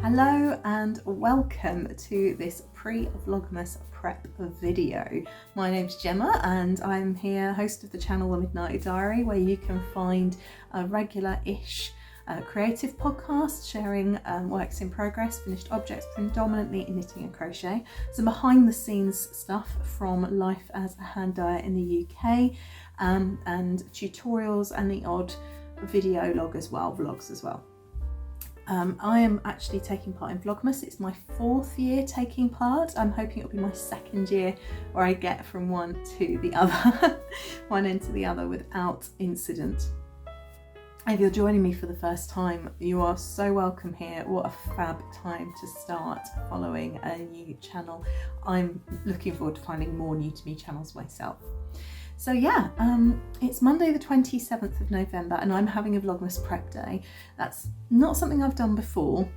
Hello and welcome to this pre-Vlogmas prep video. My name's Gemma and I'm here, host of the channel The Midnight Diary, where you can find a regular-ish creative podcast sharing works in progress, finished objects, predominantly in knitting and crochet, some behind the scenes stuff from life as a hand dyer in the UK, and tutorials and the odd video log as well, vlogs as well. I am actually taking part in Vlogmas. It's my 4th year taking part. I'm hoping it'll be my 2nd year where I get from one to the other, one end to the other without incident. If you're joining me for the first time, you are so welcome here. What a fab time to start following a new channel. I'm looking forward to finding more new to me channels myself. So yeah, it's Monday the 27th of November and I'm having a Vlogmas prep day. That's not something I've done before.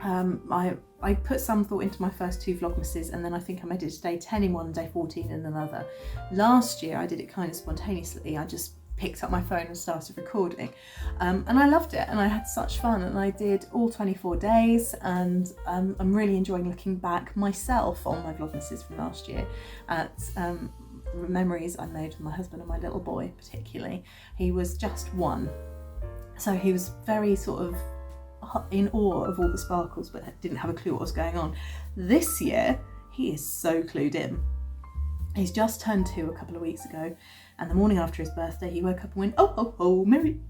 I put some thought into my first 2 Vlogmases, and then I think I made it to day 10 in one and day 14 in another. Last year I did it kind of spontaneously. I just picked up my phone and started recording, and I loved it and I had such fun, and I did all 24 days, and I'm really enjoying looking back myself on my Vlogmases from last year at memories I made with my husband and my little boy. Particularly, he was just 1, so he was very sort of in awe of all the sparkles but didn't have a clue what was going on. This year he is so clued in. He's just turned 2 a couple of weeks ago, and the morning after his birthday he woke up and went, "Oh ho ho, Merry..."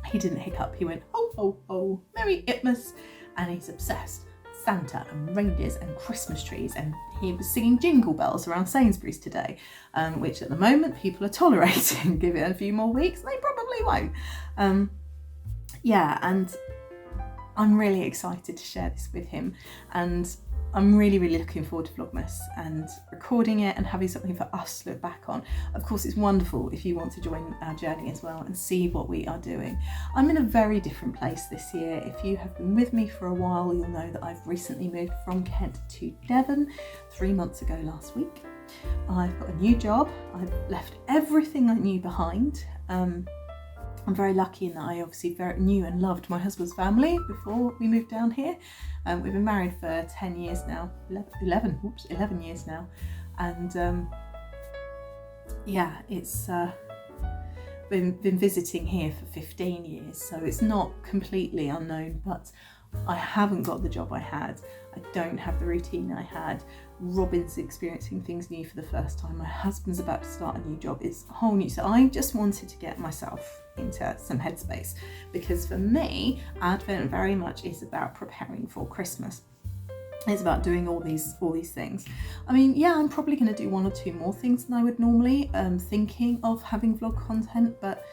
He didn't hiccup, he went, "Oh ho ho, Merry Itmas," and he's obsessed. Santa and reindeers and Christmas trees, and he was singing jingle bells around Sainsbury's today, which at the moment people are tolerating. Give it a few more weeks, they probably won't. Yeah, and I'm really excited to share this with him, and I'm really looking forward to Vlogmas and recording it and having something for us to look back on. Of course, it's wonderful if you want to join our journey as well and see what we are doing. I'm in a very different place this year. If you have been with me for a while, you'll know that I've recently moved from Kent to Devon 3 months ago last week. I've got a new job. I've left everything I knew behind. I'm very lucky in that I obviously knew and loved my husband's family before we moved down here. We've been married for 10 years now, 11 years now. And yeah, it's been visiting here for 15 years, so it's not completely unknown, but I haven't got the job I had. I don't have the routine I had. Robin's experiencing things new for the first time. My husband's about to start a new job. It's whole new. So I just wanted to get myself into some headspace, because for me, Advent very much is about preparing for Christmas. It's about doing all these things. I mean, yeah, I'm probably going to do 1 or 2 more things than I would normally. Thinking of having vlog content, but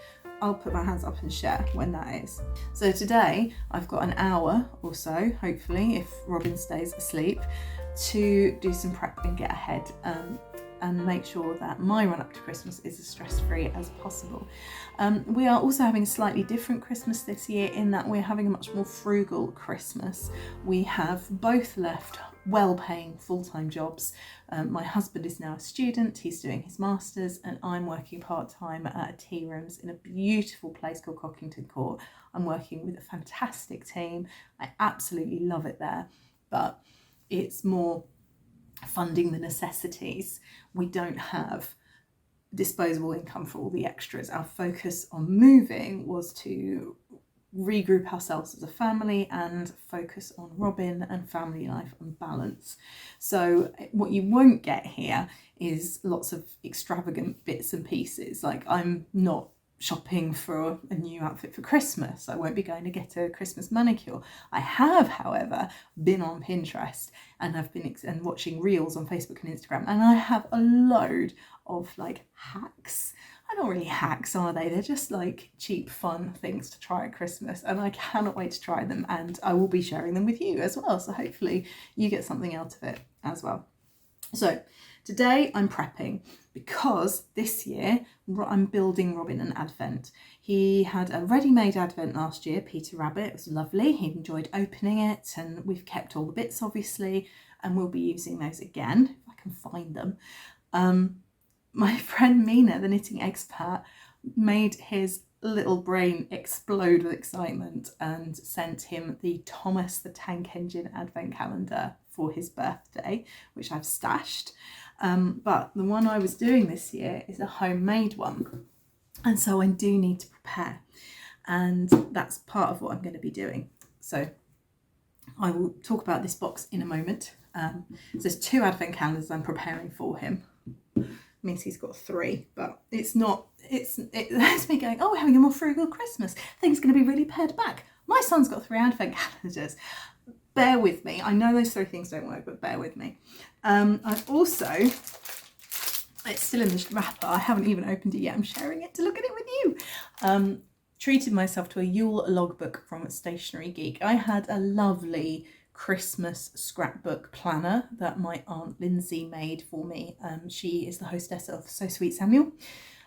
I'll put my hands up and share when that is. So today I've got an hour or so, hopefully, if Robin stays asleep, to do some prep and get ahead, and make sure that my run up to Christmas is as stress-free as possible. We are also having a slightly different Christmas this year in that we're having a much more frugal Christmas. We have both left well-paying full-time jobs. My husband is now a student, he's doing his masters, and I'm working part-time at tea rooms in a beautiful place called Cockington Court. I'm working with a fantastic team. I absolutely love it there, but it's more funding the necessities. We don't have disposable income for all the extras. Our focus on moving was to regroup ourselves as a family and focus on Robin and family life and balance. So what you won't get here is lots of extravagant bits and pieces. Like, I'm not shopping for a new outfit for Christmas. I won't be going to get a Christmas manicure. I have, however, been on Pinterest and have been and watching reels on Facebook and Instagram, and I have a load of like hacks. They're not really hacks, are they? They're just like cheap, fun things to try at Christmas, and I cannot wait to try them, and I will be sharing them with you as well. So hopefully you get something out of it as well. So today I'm prepping because this year I'm building Robin an Advent. He had a ready-made Advent last year, Peter Rabbit. It was lovely. He enjoyed opening it, and we've kept all the bits obviously, and we'll be using those again if I can find them. My friend Mina, the knitting expert, made his little brain explode with excitement and sent him the Thomas the Tank Engine advent calendar for his birthday, which I've stashed. But the one I was doing this year is a homemade one, and so I do need to prepare, and that's part of what I'm going to be doing. So I will talk about this box in a moment. So there's 2 advent calendars I'm preparing for him. Means he's got 3, but it's me going, oh, we're having a more frugal Christmas. Things are going to be really pared back. My son's got 3 advent calendars. Bear with me. I know those 3 things don't work, but bear with me. I've also, it's still in the wrapper. I haven't even opened it yet. I'm sharing it to look at it with you. Treated myself to a Yule logbook from Stationery Geek. I had a lovely Christmas scrapbook planner that my Aunt Lindsay made for me. She is the hostess of So Sweet Samuel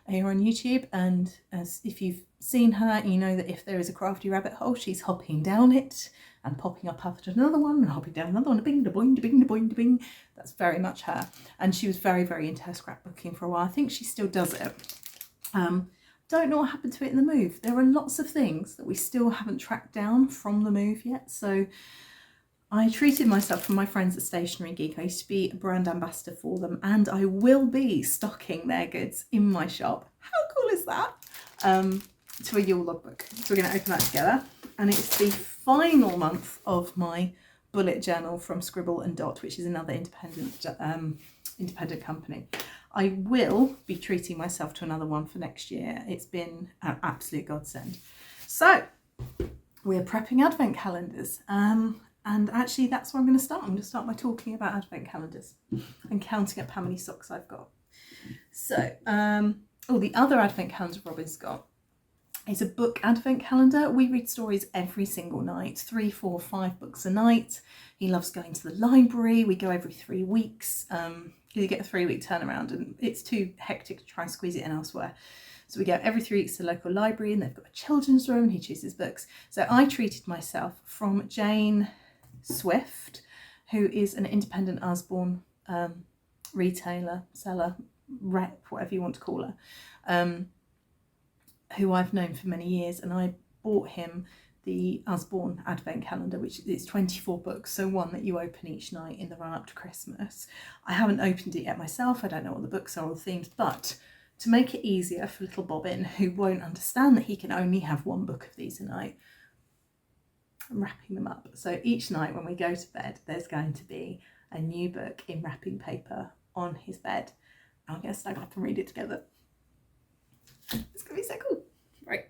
here on YouTube, and as if you've seen her, you know that if there is a crafty rabbit hole, she's hopping down it and popping up after another one and hopping down another one, bing, da boing, da bing, da boing, da bing. That's very much her, and she was very, very into her scrapbooking for a while. I think she still does it. Don't know what happened to it in the move. There are lots of things that we still haven't tracked down from the move yet, so I treated myself from my friends at Stationery Geek. I used to be a brand ambassador for them, and I will be stocking their goods in my shop. How cool is that? To a Yule logbook. So we're going to open that together, and it's the final month of my bullet journal from Scribble and Dot, which is another independent company. I will be treating myself to another one for next year. It's been an absolute godsend. So we're prepping advent calendars. And actually that's where I'm going to start. I'm going to start by talking about advent calendars and counting up how many socks I've got. So, the other advent calendar Robin's got is a book advent calendar. We read stories every single night, 3, 4, 5 books a night. He loves going to the library. We go every 3 weeks. You get a 3-week turnaround, and it's too hectic to try and squeeze it in elsewhere. So we go every 3 weeks to the local library, and they've got a children's room, and he chooses books. So I treated myself from Jane Swift, who is an independent Usborne retailer, seller, rep, whatever you want to call her, who I've known for many years, and I bought him the Usborne advent calendar, which is 24 books, so one that you open each night in the run up to Christmas. I haven't opened it yet myself. I don't know what the books are or the themes, but to make it easier for little Bobbin, who won't understand that he can only have 1 book of these a night, I'm wrapping them up. So each night when we go to bed, there's going to be a new book in wrapping paper on his bed. I'm going to snuggle up and read it together. It's going to be so cool. Right,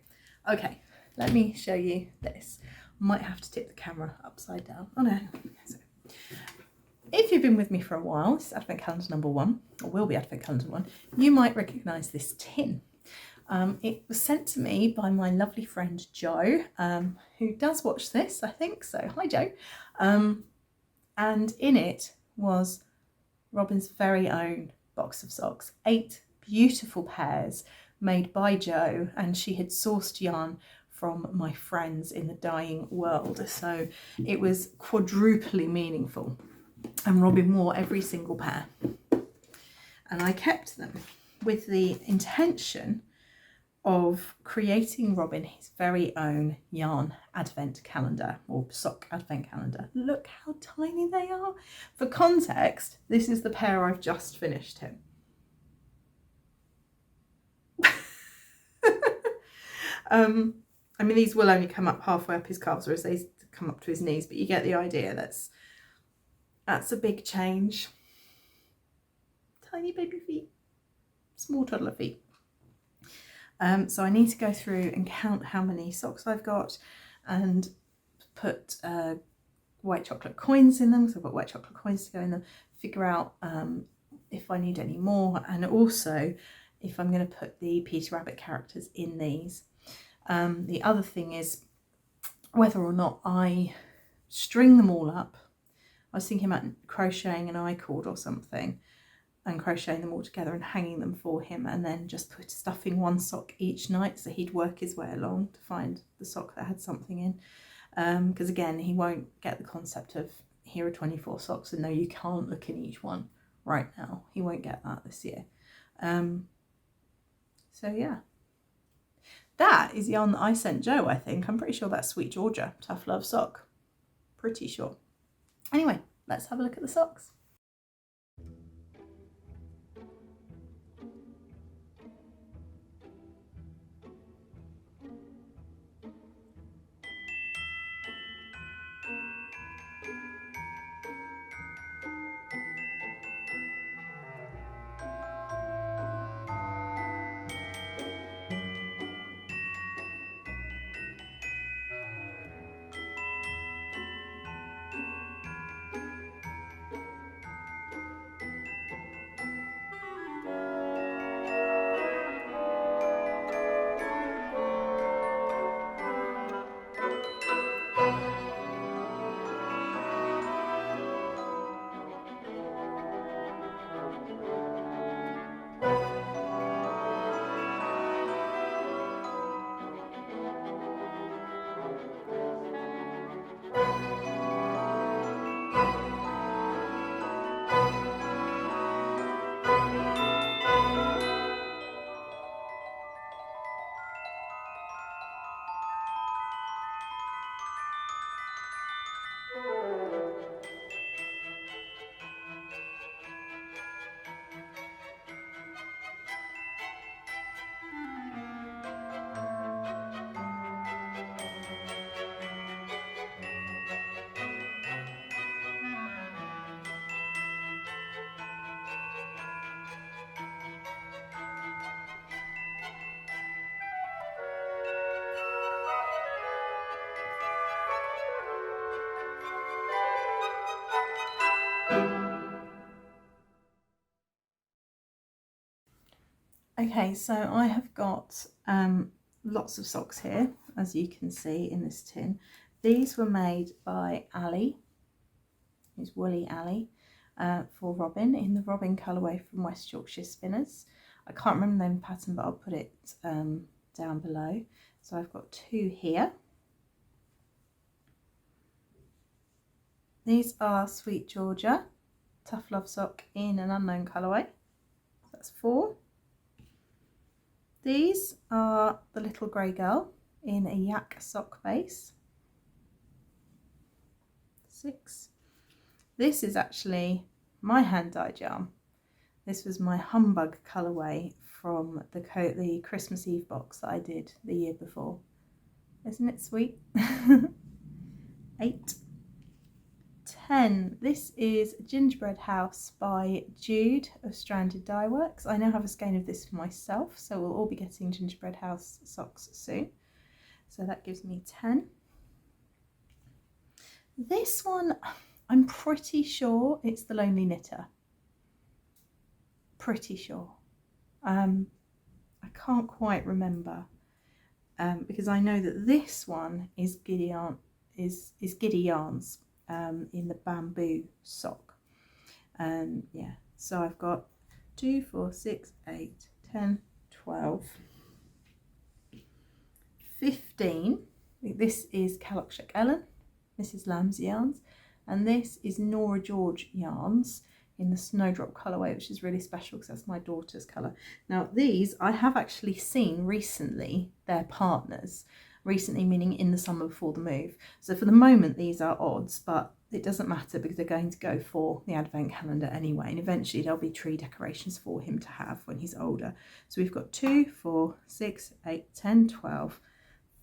okay, let me show you this. Might have to tip the camera upside down. Oh no. So, if you've been with me for a while, this is advent calendar number 1, or will be advent calendar 1, you might recognise this tin. It was sent to me by my lovely friend Jo, who does watch this, I think, so hi Jo. And in it was Robin's very own box of socks, 8 beautiful pairs made by Jo, and she had sourced yarn from my friends in the dyeing world, so it was quadruply meaningful, and Robin wore every single pair, and I kept them with the intention of creating Robin his very own yarn advent calendar, or sock advent calendar. Look how tiny they are. For context, this is the pair I've just finished him. I mean, these will only come up halfway up his calves, whereas they come up to his knees, but you get the idea. That's a big change. Tiny baby feet, small toddler feet. So I need to go through and count how many socks I've got and put white chocolate coins in them, because I've got white chocolate coins to go in them, figure out if I need any more, and also if I'm going to put the Peter Rabbit characters in these. The other thing is whether or not I string them all up. I was thinking about crocheting an I-cord or something and crocheting them all together and hanging them for him, and then just stuffing 1 sock each night, so he'd work his way along to find the sock that had something in. Because again, he won't get the concept of here are 24 socks and no, you can't look in each one right now. He won't get that this year. So yeah, That is yarn that I sent Jo, I think. I'm pretty sure that's Sweet Georgia, Tough Love sock. Pretty sure. Anyway, let's have a look at the socks. Okay, so I have got lots of socks here, as you can see in this tin. These were made by Ali, who's Woolly Ali, for Robin, in the Robin colourway from West Yorkshire Spinners. I can't remember the name of the pattern, but I'll put it down below. So I've got two here. These are Sweet Georgia, Tough Love sock in an unknown colourway. That's 4. These are the Little Grey Girl in a yak sock base. 6. This is actually my hand-dyed yarn. This was my Humbug colourway from the Christmas Eve box that I did the year before. Isn't it sweet? 8. 10. This is Gingerbread House by Jude of Stranded Dye Works. I now have a skein of this for myself, so we'll all be getting Gingerbread House socks soon. So that gives me 10. This one, I'm pretty sure it's the Lonely Knitter. Pretty sure. I can't quite remember because I know that this one is Giddy Yarns. In the bamboo sock. Yeah, so I've got 2, 4, 6, 8, 10, 12, 15. This is Callockshire Ellen, Mrs. Lamb's yarns, and this is Nora George yarns in the Snowdrop colourway, which is really special because that's my daughter's colour. Now these I have actually seen recently, their partners. Recently meaning in the summer before the move. So for the moment these are odds, but it doesn't matter because they're going to go for the advent calendar anyway, and eventually there'll be tree decorations for him to have when he's older. So we've got 2, 4, 6, 8, 10, 12,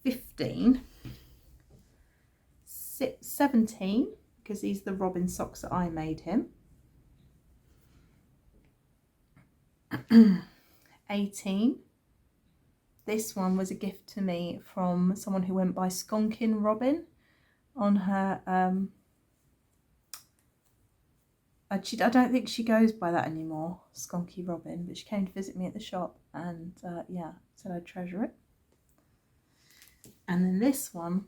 15, 17, because these are the Robin socks that I made him. 18. This one was a gift to me from someone who went by Skonkin Robin on her, I don't think she goes by that anymore, Skonky Robin, but she came to visit me at the shop and yeah, said I'd treasure it. And then this one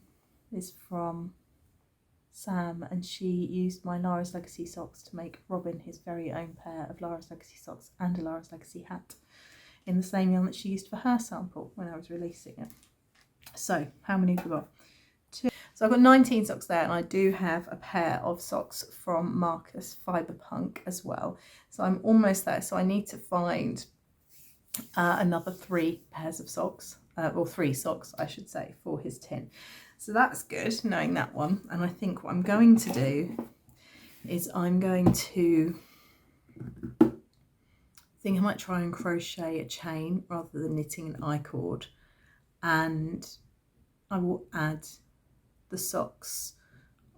is from Sam, and she used my Lara's Legacy socks to make Robin his very own pair of Lara's Legacy socks and a Lara's Legacy hat, in the same yarn that she used for her sample when I was releasing it. So how many have we got? 2. So I've got 19 socks there, and I do have a pair of socks from Marcus Fibre Punk as well. So I'm almost there. So I need to find another 3 pairs of socks. or 3 socks I should say, for his tin. So that's good, knowing that one. And I think what I'm going to do is I'm going to think I might try and crochet a chain rather than knitting an I-cord, and I will add the socks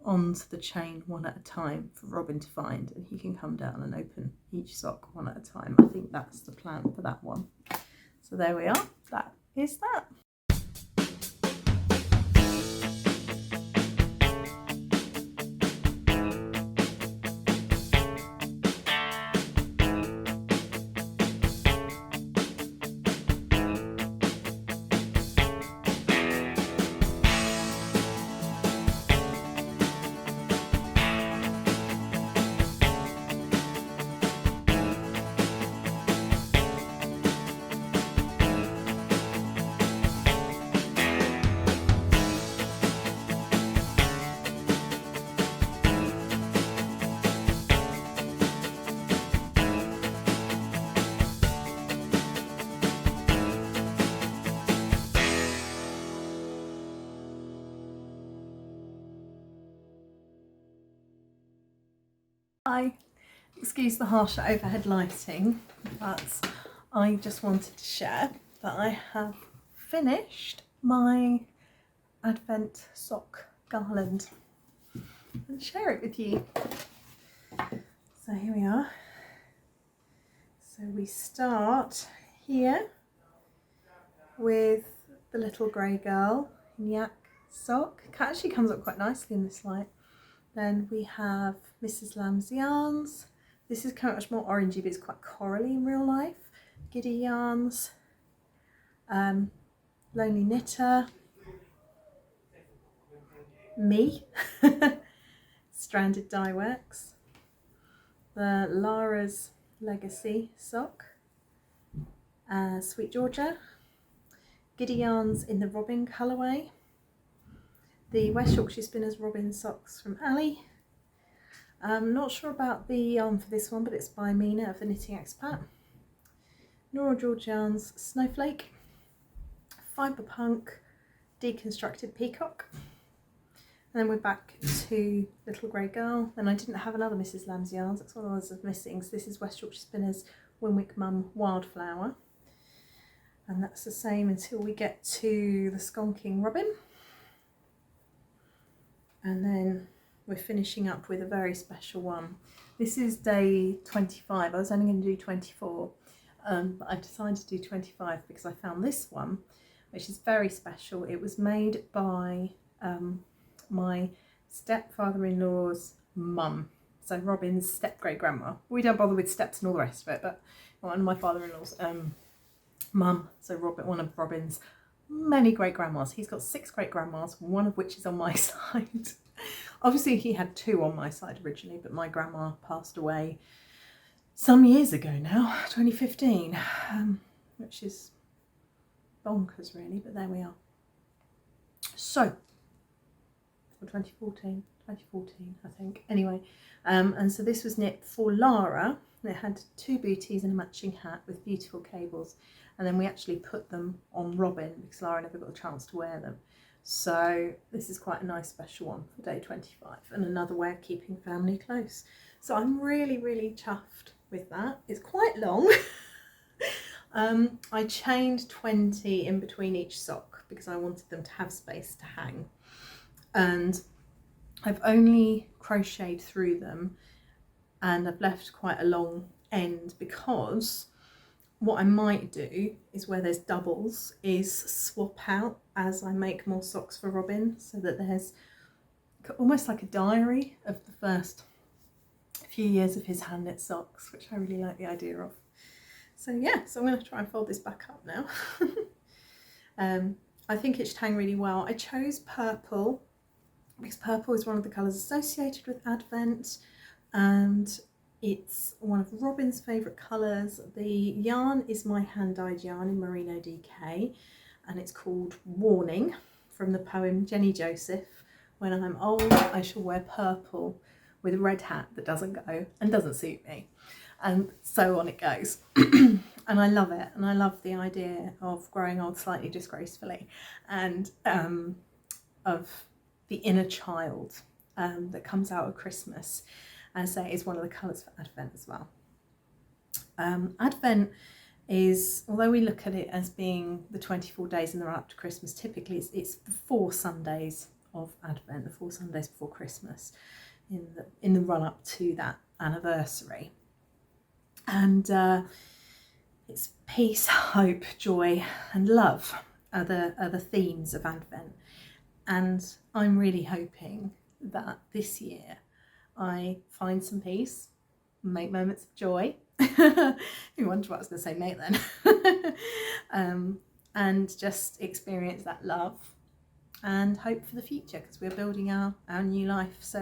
onto the chain one at a time for Robin to find, and he can come down and open each sock one at a time. I think that's the plan for that one. So there we are, that is that. Excuse the harsher overhead lighting, but I just wanted to share that I have finished my Advent sock garland and share it with you. So here we are. So we start here with the little grey girl in yak sock. It actually comes up quite nicely in this light. Then we have Mrs. Lamb's yarns. This is kind of much more orangey, but it's quite corally in real life. Giddy yarns, Lonely Knitter, me, Stranded Dye Works, the Lara's Legacy sock, Sweet Georgia, Giddy yarns in the Robin colourway, the West Yorkshire Spinners Robin socks from Ali. I'm not sure about the yarn for this one, but it's by Mina of the Knitting Expat. Nora George Yarns Snowflake, Fibre Punk Deconstructed Peacock. And then we're back to Little Grey Girl. Then I didn't have another Mrs. Lamb's yarns, that's one I was missing. So this is West Yorkshire Spinners Winwick Mum Wildflower. And that's the same until we get to the Skonking Robin. And then we're finishing up with a very special one. This is day 25. I was only going to do 24, but I've decided to do 25 because I found this one, which is very special. It was made by my stepfather-in-law's mum, so Robin's step-great-grandma. We don't bother with steps and all the rest of it, but one of my father-in-law's mum, so one of Robin's many great-grandmas. He's got 6 great-grandmas, one of which is on my side. Obviously he had 2 on my side originally, but my grandma passed away some years ago now, 2015, which is bonkers really, but there we are. So, or 2014, I think. Anyway, and so this was knit for Lara. It had 2 booties and a matching hat with beautiful cables, and then we actually put them on Robin because Lara never got a chance to wear them. So this is quite a nice special one for day 25 and another way of keeping family close. So I'm really, really chuffed with that. It's quite long. I chained 20 in between each sock because I wanted them to have space to hang. And I've only crocheted through them and I've left quite a long end because what I might do is where there's doubles is swap out as I make more socks for Robin, so that there's almost like a diary of the first few years of his hand knit socks, which I really like the idea of. So yeah, so I'm going to try and fold this back up now. I think it should hang really well. I chose purple because purple is one of the colours associated with Advent, and it's one of Robin's favourite colours. The yarn is my hand-dyed yarn in Merino DK, and it's called Warning, from the poem Jenny Joseph. When I'm old, I shall wear purple with a red hat that doesn't go and doesn't suit me. And so on it goes. And I love it, and I love the idea of growing old slightly disgracefully, and of the inner child that comes out of Christmas. And so is one of the colours for Advent as well. Advent is, although we look at it as being the 24 days in the run up to Christmas, typically it's the 4 Sundays of Advent, the 4 Sundays before Christmas, in the run up to that anniversary. And it's peace, hope, joy and love are the themes of Advent. And I'm really hoping that this year I find some peace, make moments of joy. You wonder what I was going to say, mate, then. And just experience that love and hope for the future, because we're building our new life. So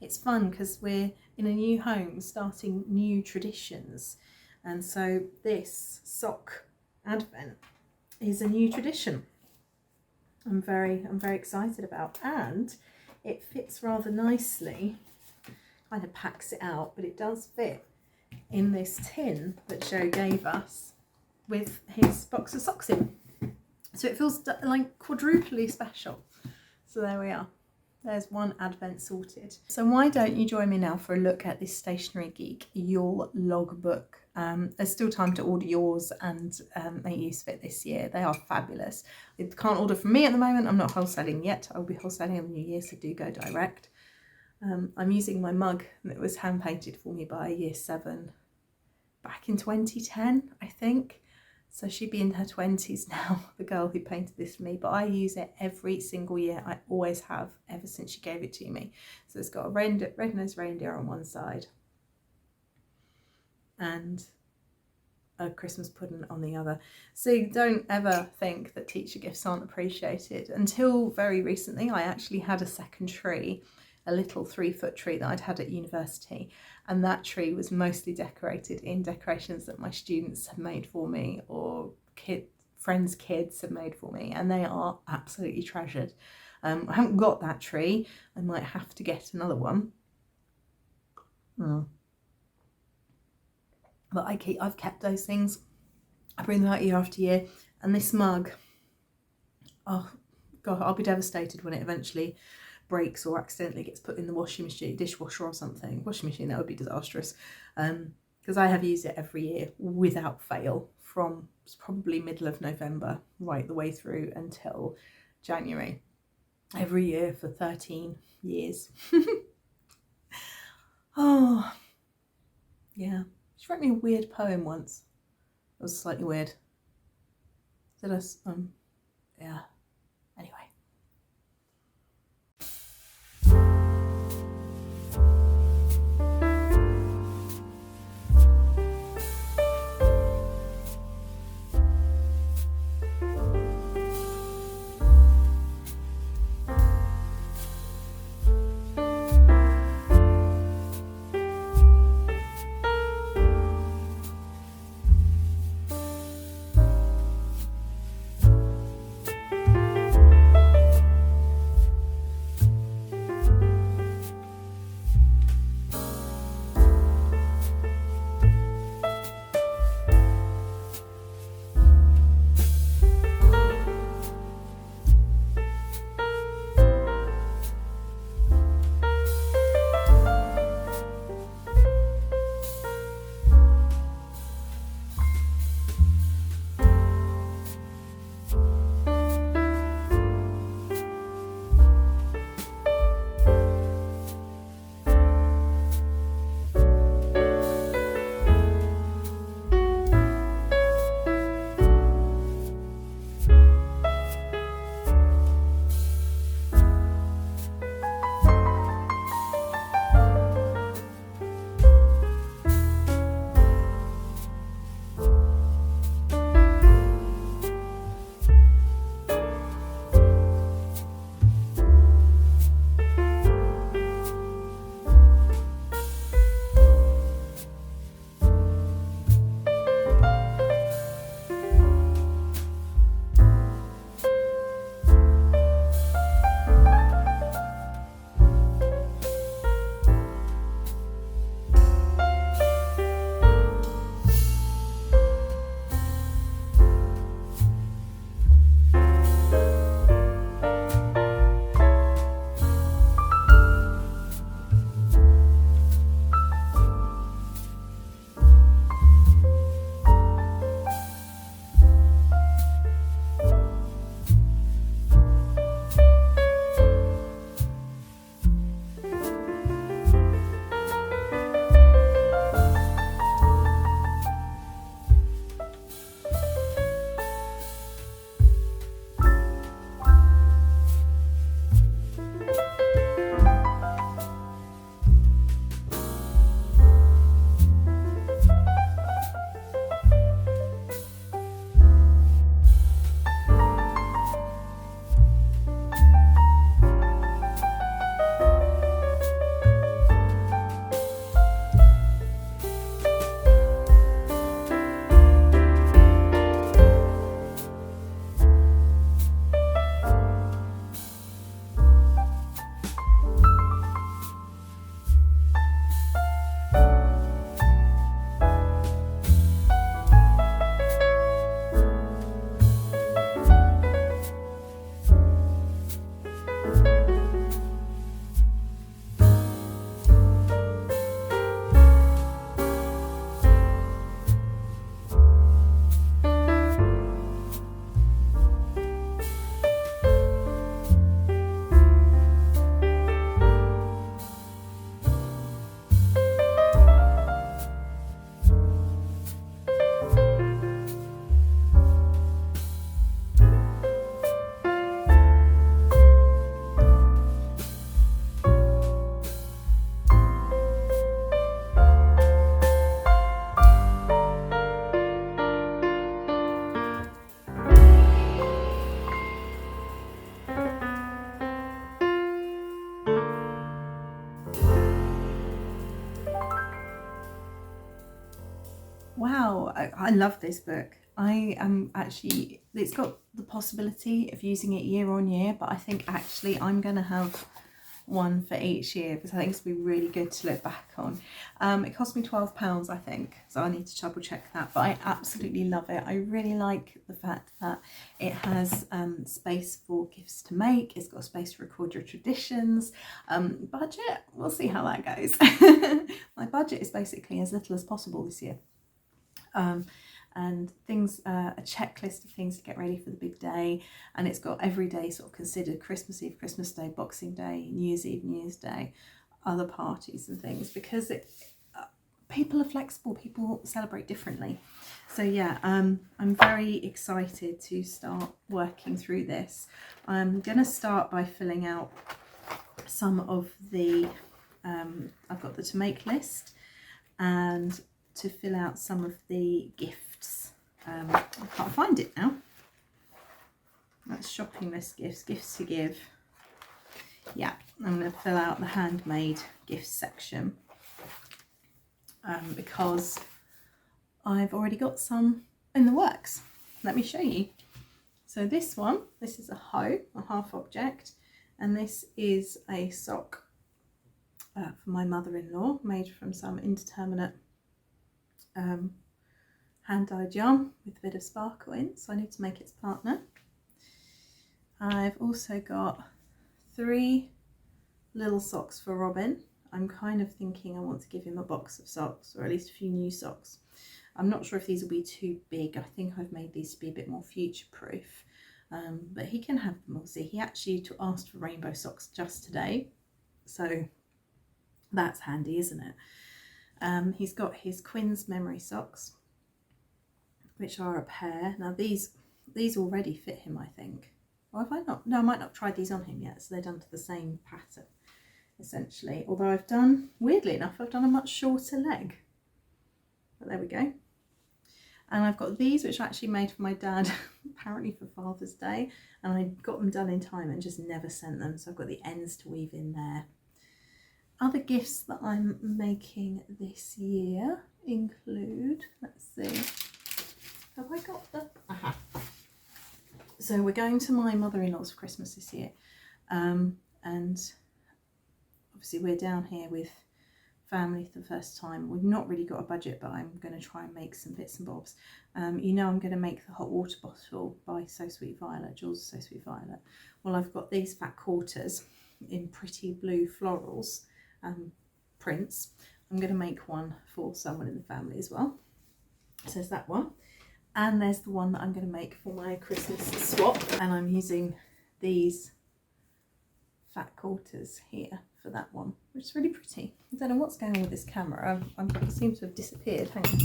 it's fun because we're in a new home, starting new traditions. And so this sock Advent is a new tradition I'm very excited about, and it fits rather nicely. Kind of packs it out, but it does fit in this tin that Joe gave us with his box of socks in. So it feels like quadruply special. So there we are. There's one Advent sorted. So why don't you join me now for a look at this Stationery Geek Yule logbook. There's still time to order yours and make use of it this year. They are fabulous. You can't order from me at the moment. I'm not wholesaling yet. I'll be wholesaling in the new year, so do go direct. I'm using my mug that was hand painted for me by a year 7 back in 2010, I think. So she'd be in her 20s now, the girl who painted this for me, but I use it every single year. I always have, ever since she gave it to me. So it's got a red-nosed reindeer on one side and a Christmas pudding on the other. So don't ever think that teacher gifts aren't appreciated. Until very recently, I actually had a second tree, a little 3-foot tree that I'd had at university, and that tree was mostly decorated in decorations that my students have made for me, or friends' kids have made for me, and they are absolutely treasured. I haven't got that tree. I might have to get another one. But I've kept those things. I bring them out year after year, and this mug, oh God, I'll be devastated when it eventually breaks or accidentally gets put in the washing machine, dishwasher or something. Washing machine, that would be disastrous. Because I have used it every year without fail from probably middle of November right the way through until January. Every year for 13 years. Oh, yeah. She wrote me a weird poem once. It was slightly weird. Yeah. Anyway. Wow, I love this book. I am actually, it's got the possibility of using it year on year, but I think actually I'm going to have one for each year because I think it's going to be really good to look back on. It cost me £12, I think, so I need to double check that, but I absolutely love it. I really like the fact that it has space for gifts to make. It's got space to record your traditions. Budget, we'll see how that goes. My budget is basically as little as possible this year. And things, a checklist of things to get ready for the big day, and it's got every day sort of considered: Christmas Eve, Christmas Day, Boxing Day, New Year's Eve, New Year's Day, other parties and things, because people are flexible, people celebrate differently. So yeah, I'm very excited to start working through this. I'm gonna start by filling out some of the I've got the to make list, and to fill out some of the gifts. I can't find it now. That's shopping list gifts, gifts to give. Yeah, I'm going to fill out the handmade gifts section because I've already got some in the works. Let me show you. So this one, this is a hoe, a half object, and this is a sock for my mother-in-law, made from some indeterminate hand-dyed yarn with a bit of sparkle in, so I need to make its partner. I've also got 3 little socks for Robin. I'm kind of thinking I want to give him a box of socks, or at least a few new socks. I'm not sure if these will be too big. I think I've made these to be a bit more future-proof, but he can have them. Obviously, he actually asked for rainbow socks just today, so that's handy, isn't it? He's got his Quinn's memory socks, which are a pair. Now these already fit him, I think. Or have I not? No, I might not have tried these on him yet, so they're done to the same pattern, essentially. Although I've done, weirdly enough, I've done a much shorter leg. But there we go. And I've got these, which I actually made for my dad, apparently for Father's Day. And I got them done in time and just never sent them. So I've got the ends to weave in there. Other gifts that I'm making this year include, let's see, have I got the, aha. So we're going to my mother-in-law's for Christmas this year, and obviously we're down here with family for the first time. We've not really got a budget, but I'm going to try and make some bits and bobs. You know, I'm going to make the hot water bottle by So Sweet Violet, Jules' So Sweet Violet. Well, I've got these fat quarters in pretty blue florals prints. I'm going to make one for someone in the family as well. So there's that one, and there's the one that I'm going to make for my Christmas swap, and I'm using these fat quarters here for that one, which is really pretty. I don't know what's going on with this camera. It seems to have disappeared. Hang on.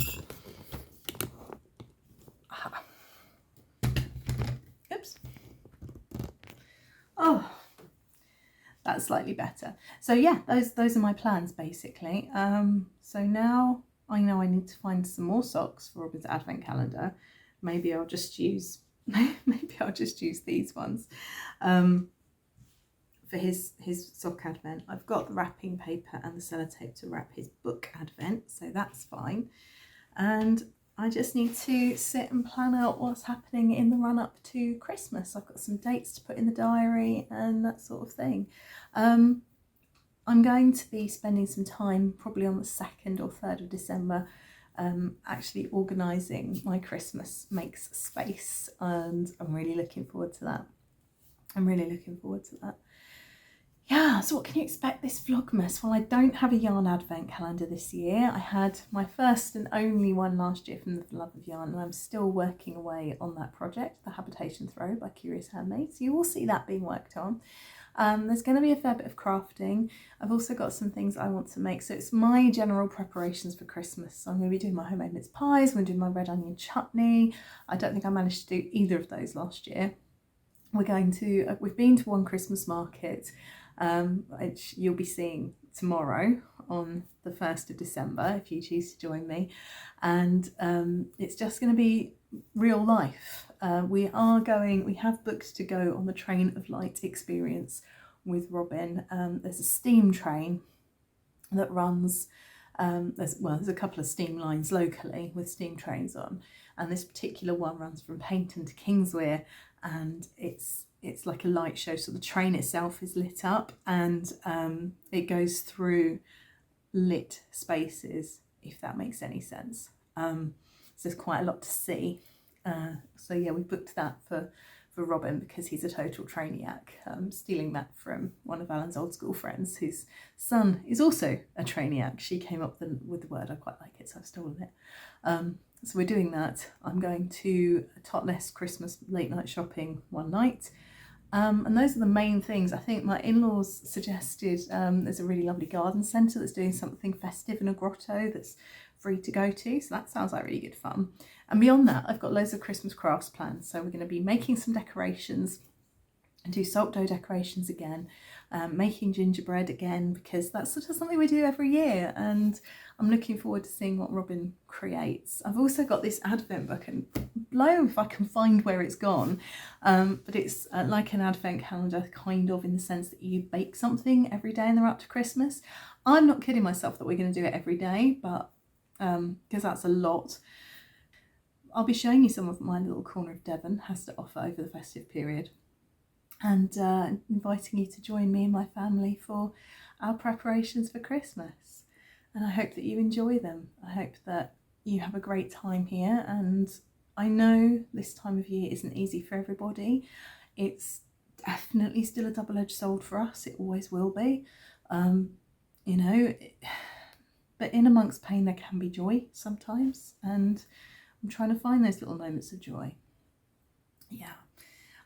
Aha. Oops. Oh, that's slightly better. So yeah, those are my plans basically. So now I know I need to find some more socks for Robin's advent calendar. Maybe I'll just use these ones for his sock advent. I've got the wrapping paper and the sellotape to wrap his book advent, so that's fine. And I just need to sit and plan out what's happening in the run up to Christmas. I've got some dates to put in the diary and that sort of thing. I'm going to be spending some time probably on the 2nd or 3rd of December actually organising my Christmas makes space, and I'm really looking forward to that. Yeah, so what can you expect this Vlogmas? Well, I don't have a yarn advent calendar this year. I had my first and only one last year from the Love of Yarn, and I'm still working away on that project, the Habitation Throw by Curious Handmade. So you will see that being worked on. There's going to be a fair bit of crafting. I've also got some things I want to make. So it's my general preparations for Christmas. So I'm going to be doing my homemade mince pies. I'm going to do my red onion chutney. I don't think I managed to do either of those last year. We've been to one Christmas market, which you'll be seeing tomorrow on the 1st of December if you choose to join me, and it's just going to be real life. We have booked to go on the Train of Light experience with Robin. There's a steam train that runs There's a couple of steam lines locally with steam trains on, and this particular one runs from Paignton to Kingswear, and it's like a light show, so the train itself is lit up, and it goes through lit spaces, if that makes any sense. So there's quite a lot to see. So yeah, we booked that for Robin because he's a total trainiac, stealing that from one of Alan's old school friends whose son is also a trainiac. She came up with the word, I quite like it, so I've stolen it. So we're doing that. I'm going to Totnes Christmas late night shopping one night. And those are the main things. I think my in-laws suggested there's a really lovely garden centre that's doing something festive in a grotto that's free to go to, so that sounds like really good fun. And beyond that, I've got loads of Christmas crafts planned, so we're going to be making some decorations and do salt dough decorations again, making gingerbread again, because that's sort of something we do every year, and I'm looking forward to seeing what Robin creates. I've also got this advent book, and blow if I can find where it's gone, but it's like an advent calendar, kind of, in the sense that you bake something every day in the run up to Christmas. I'm not kidding myself that we're going to do it every day, but because that's a lot. I'll be showing you some of my little corner of Devon has to offer over the festive period, and inviting you to join me and my family for our preparations for Christmas. And I hope that you enjoy them. I hope that you have a great time here, and I know this time of year isn't easy for everybody. It's definitely still a double-edged sword for us. It always will be. You know, but in amongst pain there can be joy sometimes, and I'm trying to find those little moments of joy. Yeah,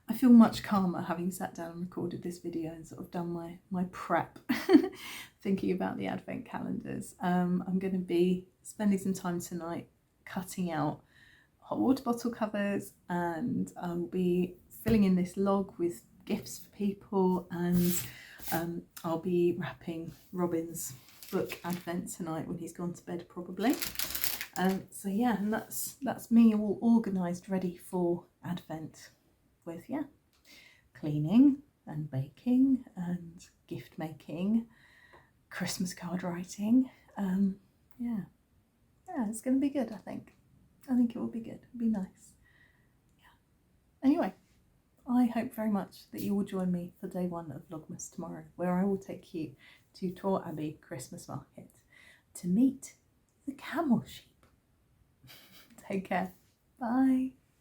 I feel much calmer having sat down and recorded this video and sort of done my prep, thinking about the advent calendars. I'm going to be spending some time tonight cutting out hot water bottle covers, and I'll be filling in this log with gifts for people, and I'll be wrapping Robin's book Advent tonight when he's gone to bed, probably. So yeah, and that's me all organised, ready for Advent, with cleaning and baking and gift making, Christmas card writing. Yeah, it's going to be good. I think it will be good. It'll be nice. Yeah. Anyway, I hope very much that you will join me for day one of Vlogmas tomorrow, where I will take you to Tor Abbey Christmas Market to meet the camel sheep. Take care. Bye.